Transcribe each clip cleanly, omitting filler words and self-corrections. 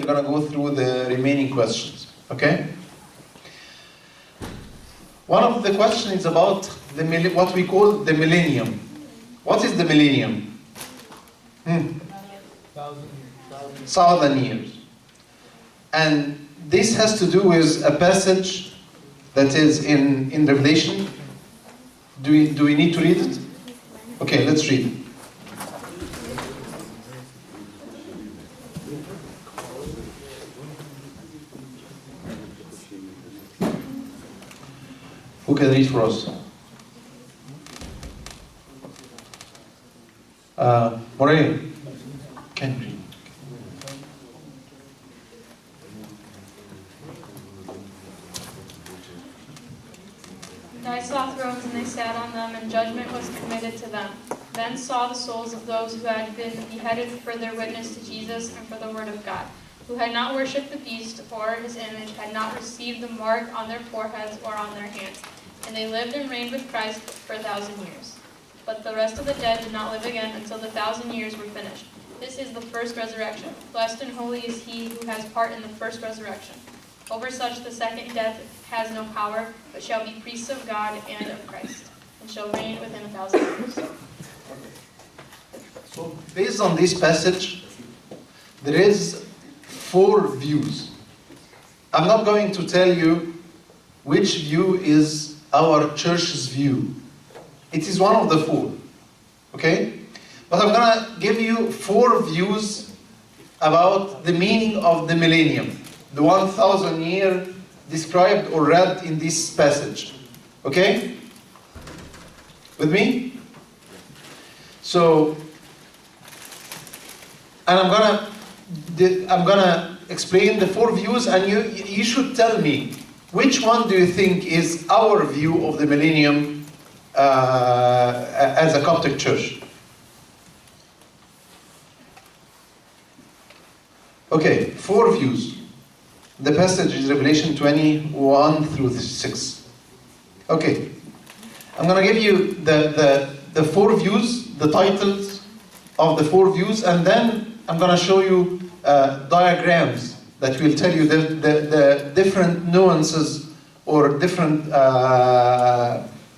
we're going to go through the remaining questions. Okay? One of the questions is about what we call the millennium. What is the millennium? 1,000 years. And this has to do with a passage that is in Revelation. Do we need to read it? Okay, let's read it. Who can read for us? Morelia, can you read? And I saw thrones, and they sat on them, and judgment was committed to them. Then saw the souls of those who had been beheaded for their witness to Jesus and for the word of God, who had not worshipped the beast or his image, had not received the mark on their foreheads or on their hands. And they lived and reigned with Christ for 1,000 years. But the rest of the dead did not live again until the 1,000 years were finished. This is the first resurrection. Blessed and holy is he who has part in the first resurrection. Over such the second death has no power, but shall be priests of God and of Christ, and shall reign with him 1,000 years. So, based on this passage, there is 4 views. I'm not going to tell you which view is our church's view. It is one of the 4. Okay? But I'm going to give you 4 views about the meaning of the millennium. The 1,000 year described or read in this passage. Okay? With me? So, and I'm gonna explain the 4 views, and you should tell me which one do you think is our view of the millennium as a Coptic church. Okay, 4 views. The passage is Revelation 21 through 6. Okay, I'm going to give you the 4 views, the titles of the 4 views, and then I'm going to show you diagrams that will tell you the different nuances or different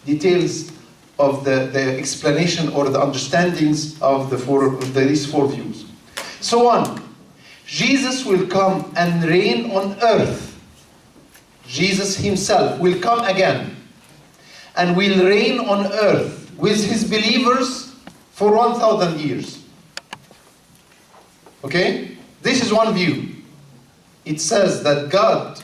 details of the explanation or the understandings of these 4 views. So 1. Jesus will come and reign on earth. Jesus himself will come again and will reign on earth with his believers for 1,000 years. Okay? This is one view. It says that God,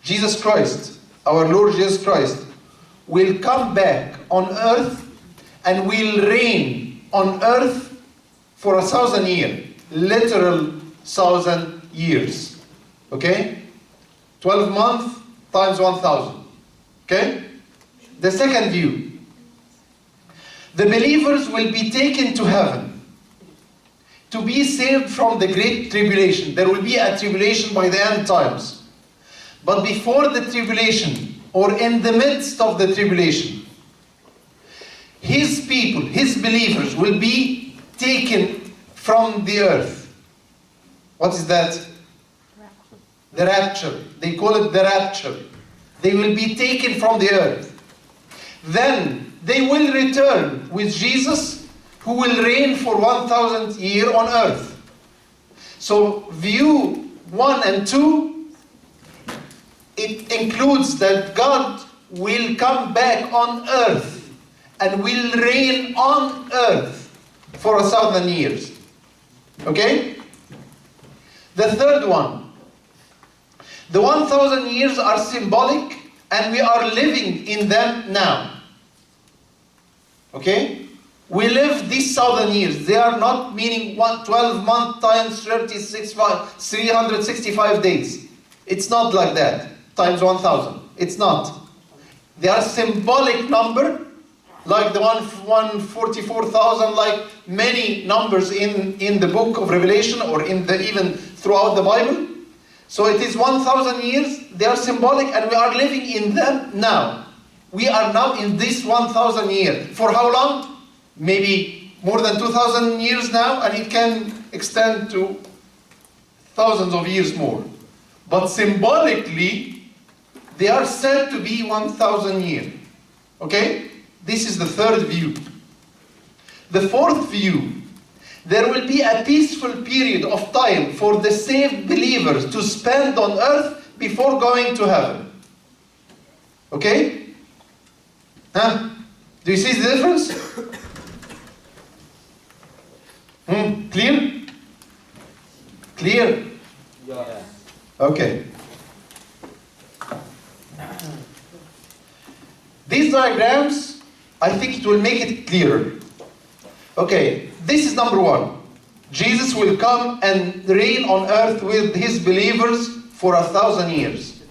Jesus Christ, our Lord Jesus Christ, will come back on earth and will reign on earth for 1,000 years. Literal 1,000 years. Okay? 12 months times 1,000. Okay? The second view. The believers will be taken to heaven to be saved from the great tribulation. There will be a tribulation by the end times. But before the tribulation, or in the midst of the tribulation, his people, his believers will be taken from the earth. What is that? The rapture. They call it the rapture. They will be taken from the earth. Then they will return with Jesus, who will reign for 1,000 years on earth. So view 1 and 2, it includes that God will come back on earth and will reign on earth for 1,000 years. Okay? The third one. The 1,000 years are symbolic and we are living in them now. Okay? We live these 1,000 years. They are not meaning 12 months times 365 days. It's not like that. Times 1,000. It's not. They are symbolic number, like the 144,000, like many numbers in the book of Revelation or even throughout the Bible. So it is 1,000 years. They are symbolic and we are living in them now. We are now in this 1,000 years. For how long? Maybe more than 2,000 years now, and it can extend to thousands of years more. But symbolically, they are said to be 1,000 years. Okay? This is the third view. The fourth view, there will be a peaceful period of time for the saved believers to spend on earth before going to heaven. Okay? Huh? Do you see the difference? Clear? Clear? Yeah. Okay. These diagrams, I think it will make it clearer. Okay, this is number one. Jesus will come and reign on earth with his believers for 1,000 years.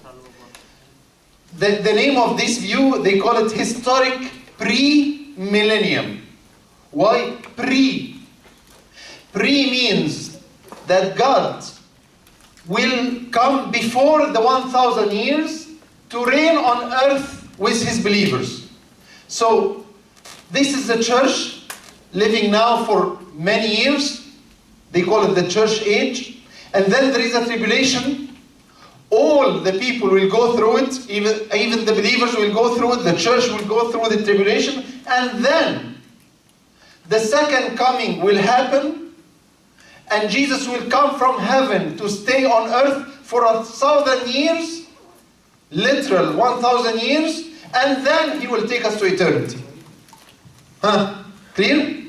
The name of this view, they call it historic pre-millennium. Why pre? Pre means that God will come before the 1,000 years to reign on earth with his believers. So, this is the church living now for many years. They call it the church age. And then there is a tribulation. All the people will go through it. Even the believers will go through it. The church will go through the tribulation. And then the second coming will happen. And Jesus will come from heaven to stay on earth for 1,000 years. Literal 1,000 years. And then he will take us to eternity. Huh? Clear?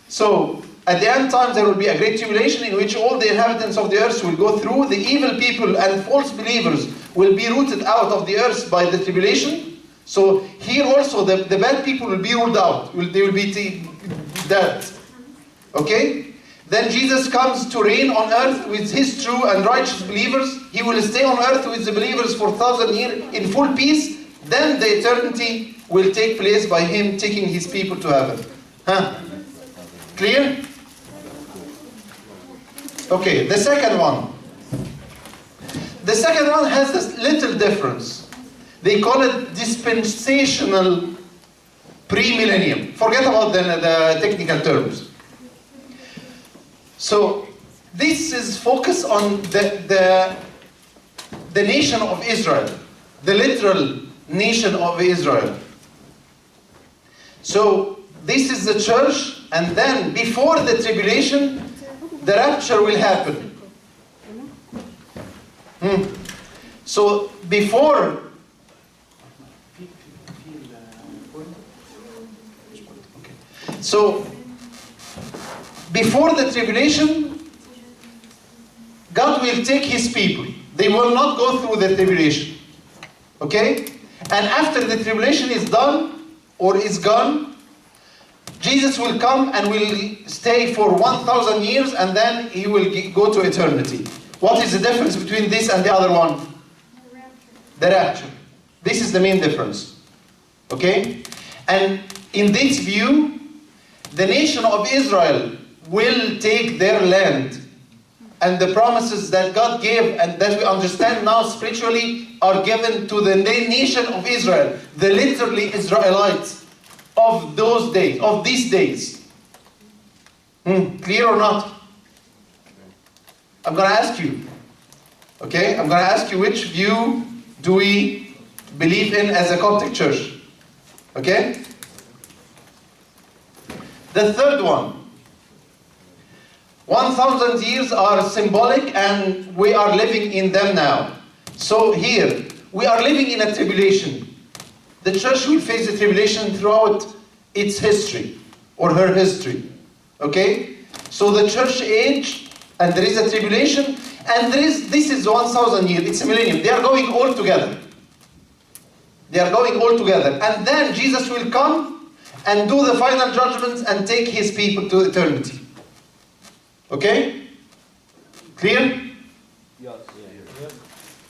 So, at the end times there will be a great tribulation in which all the inhabitants of the earth will go through. The evil people and false believers will be rooted out of the earth by the tribulation. So, here also the bad people will be ruled out. They will be dead. Okay? Then Jesus comes to reign on earth with his true and righteous believers. He will stay on earth with the believers for 1,000 years in full peace. Then the eternity will take place by him taking his people to heaven. Huh? Clear? Okay, the second one. The second one has this little difference. They call it dispensational pre-millennium. Forget about the technical terms. So, this is focused on the nation of Israel. The literal nation of Israel. So, this is the church, and then before the tribulation, the rapture will happen. So, before the tribulation, God will take his people. They will not go through the tribulation. Okay? And after the tribulation is done, or is gone, Jesus will come and will stay for 1,000 years, and then he will go to eternity. What is the difference between this and the other one? The rapture. This is the main difference. Okay? And in this view, the nation of Israel will take their land. And the promises that God gave and that we understand now spiritually are given to the nation of Israel, the literally Israelites of those days, of these days. Clear or not? I'm going to ask you. Okay? I'm going to ask you which view do we believe in as a Coptic church. Okay? The third one. 1,000 years are symbolic and we are living in them now. So here, we are living in a tribulation. The church will face the tribulation throughout its history, or her history. Okay? So the church age, and there is a tribulation, and this is 1,000 years, it's a millennium. They are going all together. They are going all together. And then Jesus will come and do the final judgments and take his people to eternity. Okay? Clear? Yes.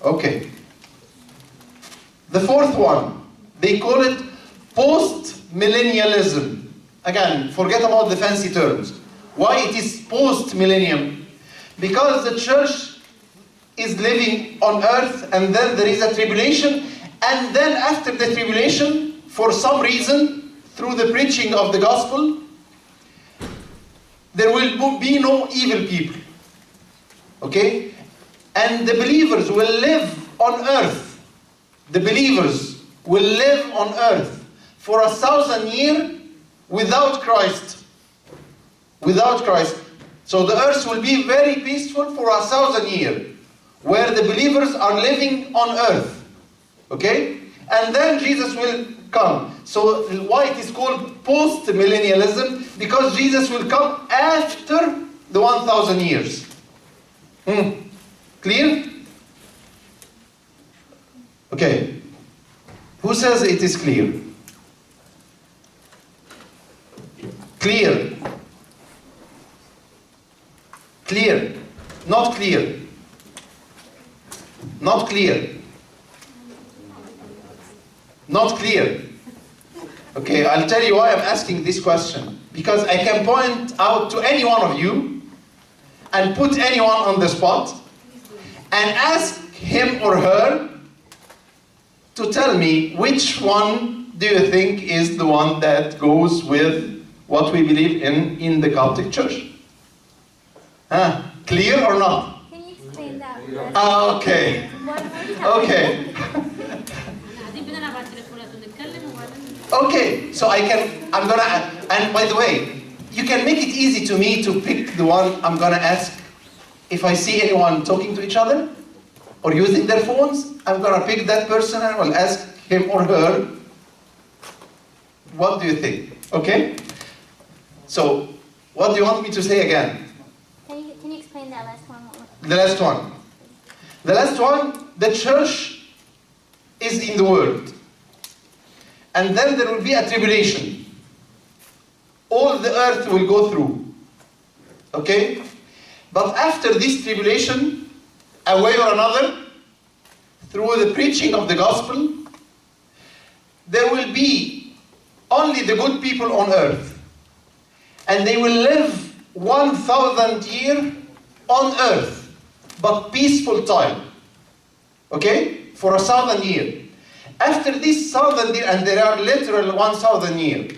Okay. The fourth one, they call it post-millennialism. Again, forget about the fancy terms. Why it is post-millennium? Because the church is living on earth and then there is a tribulation, and then after the tribulation, for some reason, through the preaching of the gospel, there will be no evil people. Okay? And the believers will live on earth. The believers will live on earth for 1,000 years without Christ. Without Christ. So the earth will be very peaceful for 1,000 years, where the believers are living on earth. Okay? And then Jesus will come. So why it is called post-millennialism? Because Jesus will come after the 1,000 years. Clear? Okay. Who says it is clear? Clear. Clear. Not clear. Not clear. Not clear. Okay, I'll tell you why I'm asking this question. Because I can point out to any one of you and put anyone on the spot and ask him or her to tell me which one do you think is the one that goes with what we believe in the Coptic Church. Clear or not? Can you explain that? Okay. Okay. Okay, so I'm gonna, and by the way, you can make it easy to me to pick the one I'm gonna ask. If I see anyone talking to each other or using their phones, I'm gonna pick that person and will ask him or her, what do you think? Okay? So, what do you want me to say again? Can you explain that last one? The last one. The last one, the church is in the world. And then there will be a tribulation. All the earth will go through. Okay? But after this tribulation, a way or another, through the preaching of the gospel, there will be only the good people on earth. And they will live 1,000 years on earth, but peaceful time. Okay? For 1,000 years. After this 1,000 years, and there are literal 1,000 years.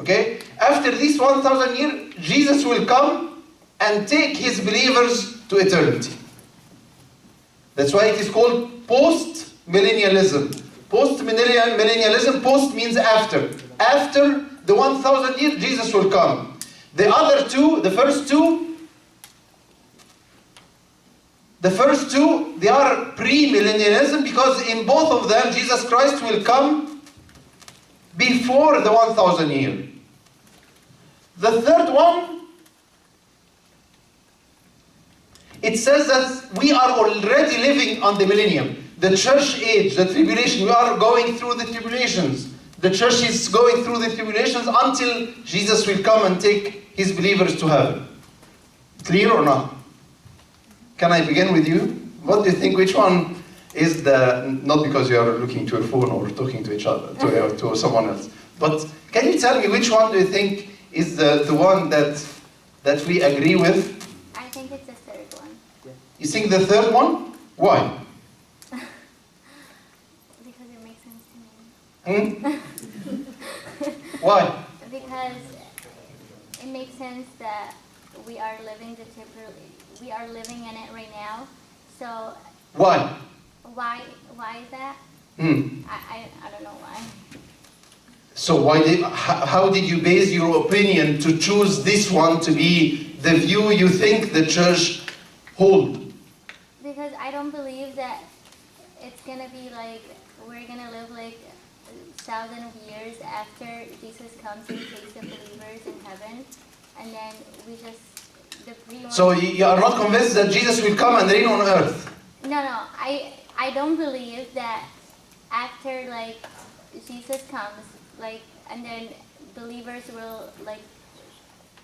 Okay? After this 1,000 years, Jesus will come and take his believers to eternity. That's why it is called post-millennialism. Post-millennialism, post means after. After the 1,000 years, Jesus will come. The other two, the first two, they are pre-millennialism because in both of them, Jesus Christ will come before the 1,000 years. The third one, it says that we are already living on the millennium. The church age, the tribulation, we are going through the tribulations. The church is going through the tribulations until Jesus will come and take his believers to heaven. Clear or not? Can I begin with you? What do you think, which one is the, not because you are looking to a phone or talking to each other, to someone else, but can you tell me which one do you think is the one that we agree with? I think it's the third one. You think the third one? Why? Because it makes sense to me. Why? Because it makes sense that we are living we are living in it right now. So Why? why is that? I don't know why. So how did you base your opinion to choose this one to be the view you think the church hold? Because I don't believe that it's gonna be like we're gonna live like 1,000 years after Jesus comes and takes the believers in heaven, and then we just So you are not convinced that Jesus will come and reign on earth? No, I don't believe that after like Jesus comes, like, and then believers will like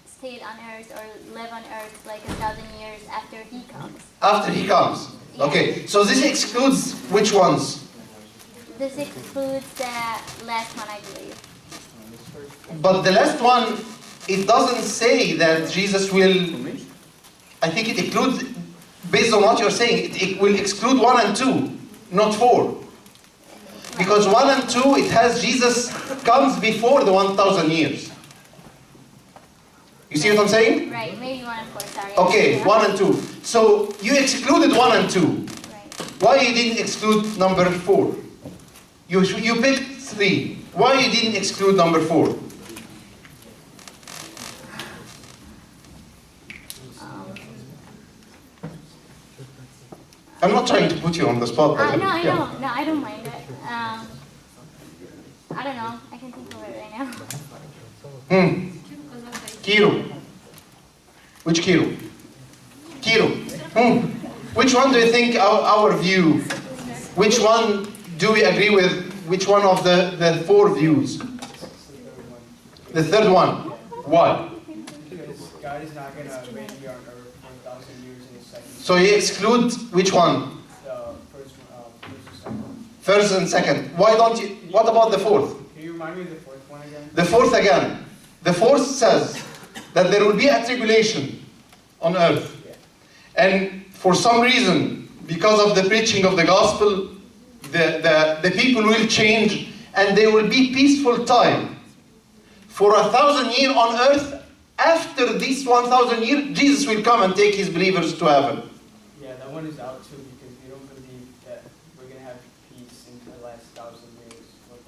stay on earth or live on earth like 1,000 years after he comes. After he comes? Yeah. Okay, so this excludes which ones? This excludes the last one, I believe. But the last one, it doesn't say that Jesus will, I think it includes, based on what you're saying, it will exclude 1 and 2, not 4. Because 1 and 2, it has Jesus comes before the 1,000 years. You see what I'm saying? Right, maybe 1 and 4, sorry. Okay, Yeah. 1 and 2. So you excluded 1 and 2. Right. Why you didn't exclude number 4? You picked 3. Why you didn't exclude number 4? I'm not trying to put you on the spot. by the way. No, I Yeah. don't. No, I don't mind it. I don't know. I can think of it right now. Kiro. Which Kiro? Kiro. Which one do you think our view? Which one do we agree with? Which one of the 4 views? The third one. Why? Because God is not going to reign here on earth for 1,000 years in a second. So you exclude which one? The first and second. First and second. Why don't you? What about the fourth? Can you remind me of the fourth one again? The fourth again. The fourth says that there will be a tribulation on earth. And for some reason, because of the preaching of the gospel, the people will change and there will be peaceful time. For 1,000 years on earth, after this 1,000 years, Jesus will come and take his believers to heaven. Yeah, that one is out too because we don't believe that we're going to have peace in the last 1,000 years or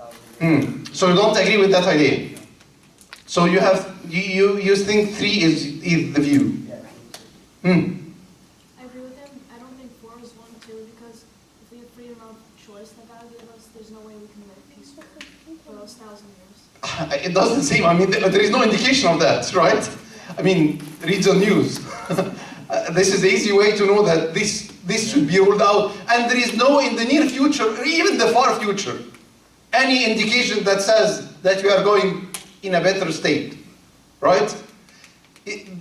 1,000 years. So you don't agree with that idea? So you think 3 is the view? Yeah. I agree with him. I don't think 4 is 1 too, because if we have freedom of choice that God gave us, there's no way we can live peaceful for those 1,000 years. It doesn't seem, I mean, there is no indication of that, right? I mean, read the news. This is the easy way to know that this should be ruled out. And there is no, in the near future, or even the far future, any indication that says that we are going in a better state, right?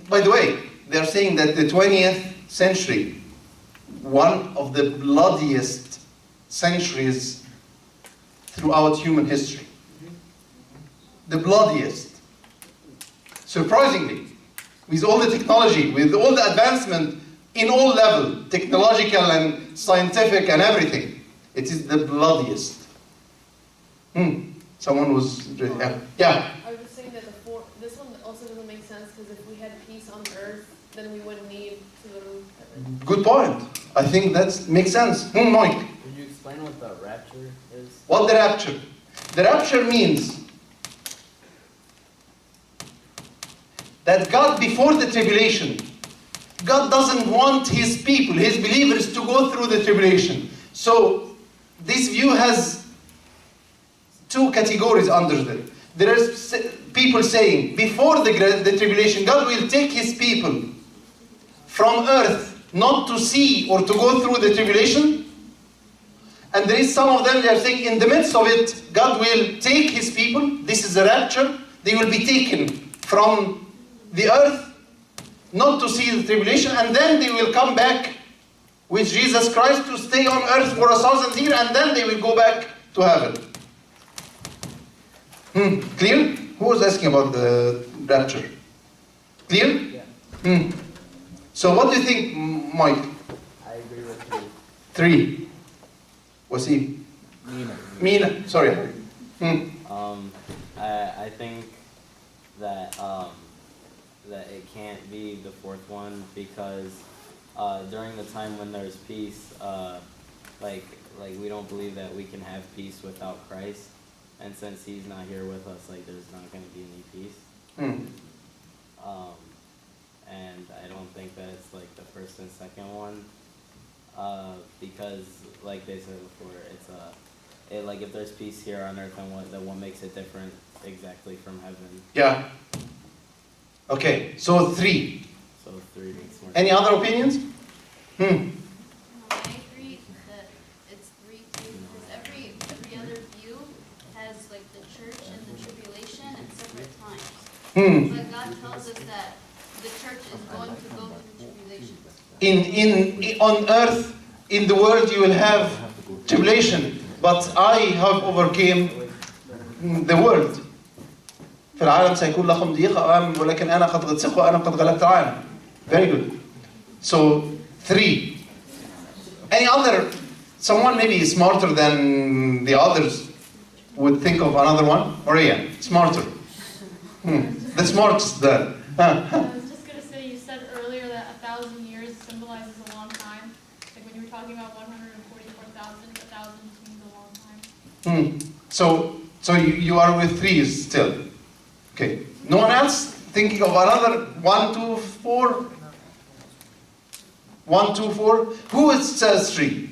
By the way, they are saying that the 20th century, one of the bloodiest centuries throughout human history. The bloodiest. Surprisingly, with all the technology, with all the advancement in all levels, technological and scientific and everything, it is the bloodiest. Someone was, yeah. I was saying that this one also doesn't make sense because if we had peace on earth, then we wouldn't need to go to heaven. Good point. I think that makes sense. Mike. Could you explain what the rapture is? What the rapture? The rapture means that God, before the tribulation, God doesn't want his people, his believers, to go through the tribulation. So this view has 2 categories under it. There are people saying, before the tribulation, God will take his people from earth not to see or to go through the tribulation. And there is some of them, they are saying, in the midst of it, God will take his people. This is the rapture. They will be taken from the earth not to see the tribulation, and then they will come back with Jesus Christ to stay on earth for 1,000 years, and then they will go back to heaven. Clear? Who was asking about the rapture? Clear? Yeah. So what do you think, Mike? I agree with you. 3. What's he? Mina. Sorry. I think that that it can't be the fourth one because during the time when there's peace, like we don't believe that we can have peace without Christ, and since he's not here with us, like there's not going to be any peace. And I don't think that it's like the first and second one, because like they said before, it's like if there's peace here on earth, then what makes it different exactly from heaven? Yeah. Okay, so 3. So 3 makes more. Any other opinions? I agree that it's 3 too, because every other view has like the church and the tribulation at separate times. But God tells us that the church is going to go through tribulation. On earth, in the world, you will have tribulation, but I have overcame the world. في العالم سيكون لكم ضيق ولكن أنا قد غلبت وأنا قد غلبت العالم. Very good. So 3. Any other? Someone maybe smarter than the others would think of another one. Maria, smarter. The smartest there. I was just gonna say, you said earlier that 1,000 years symbolizes a long time. Like when you were talking about 144,000, 1,000 just means a long time. So you are with 3 still. Okay. No one else thinking of another 1, 2, 4? 1, 2, 4. Who says 3?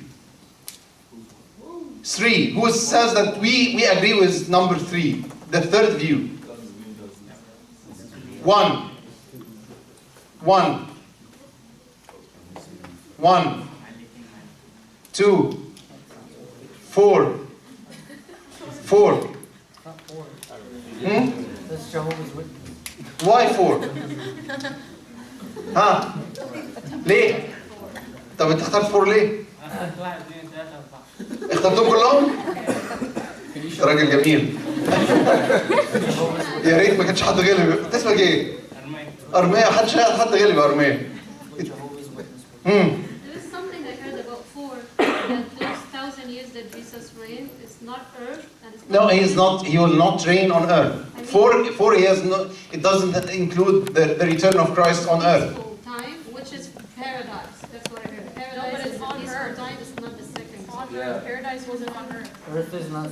3. Who says that we agree with number 3? The third view. 1. 1. 1. 2. 4. 4. That's Jehovah's Witness. Why 4? ها ليه؟ طب انت اخترت 4 ليه؟ اخترتهم كلهم؟ راجل جميل. يا ريت ما كانش حد غلب. اسمك ايه؟ أرمية. محدش حد غلب يا أرمية. There is something I heard about 4, that those 1,000 years that Jesus reigned is not earth and it's No, not. he is not. He will not reign on earth. 4 he has no. It doesn't include the return of Christ on earth. Peaceful time, which is paradise. That's what I heard. No, but Paradise it's is the on peaceful earth. time, it's not the second. It's on earth. Paradise wasn't on earth. Earth is not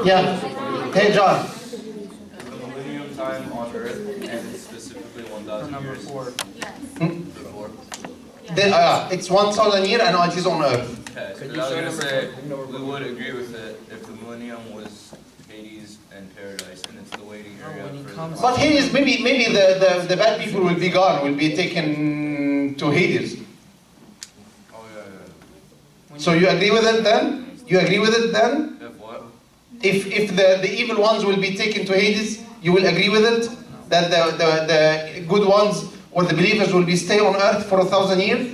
Yeah. Hey, John. The millennium time on Earth and specifically 1,000 number years 4. before. It's 1,000 years and it is on earth. Okay, so I was gonna say we would agree with it if the millennium was Hades and paradise, and it's the waiting area when he for comes- But Hades, maybe the bad people will be gone, will be taken to Hades. Oh yeah. So you agree with it then? You agree with it then? If what? If the evil ones will be taken to Hades, you will agree with it? That the good ones or the believers will be stay on earth for 1,000 years?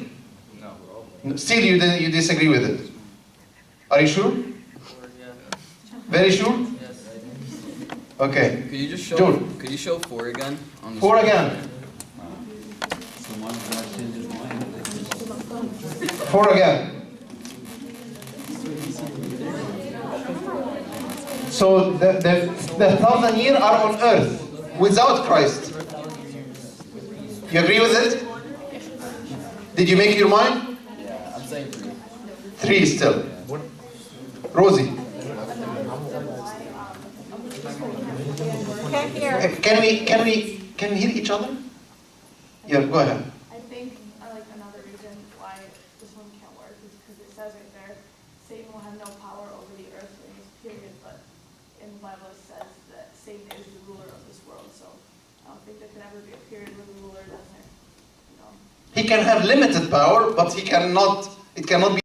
No. Still you disagree with it? Are you sure? Very sure? Yes. Okay. Could you just show? June. Could you show 4 again? On the 4 screen? again. 4 again. So the 1,000 years are on earth without Christ. You agree with it? Did you make your mind? Yeah, I'm saying 3. 3 still. Rosie. Can we hear each other? Yeah, go ahead. I think another reason why this one can't work is because it says right there, Satan will have no power over the earth in this period, but in the Bible it says that Satan is the ruler of this world, so I don't think there can ever be a period where the ruler doesn't, He can have limited power, but it cannot be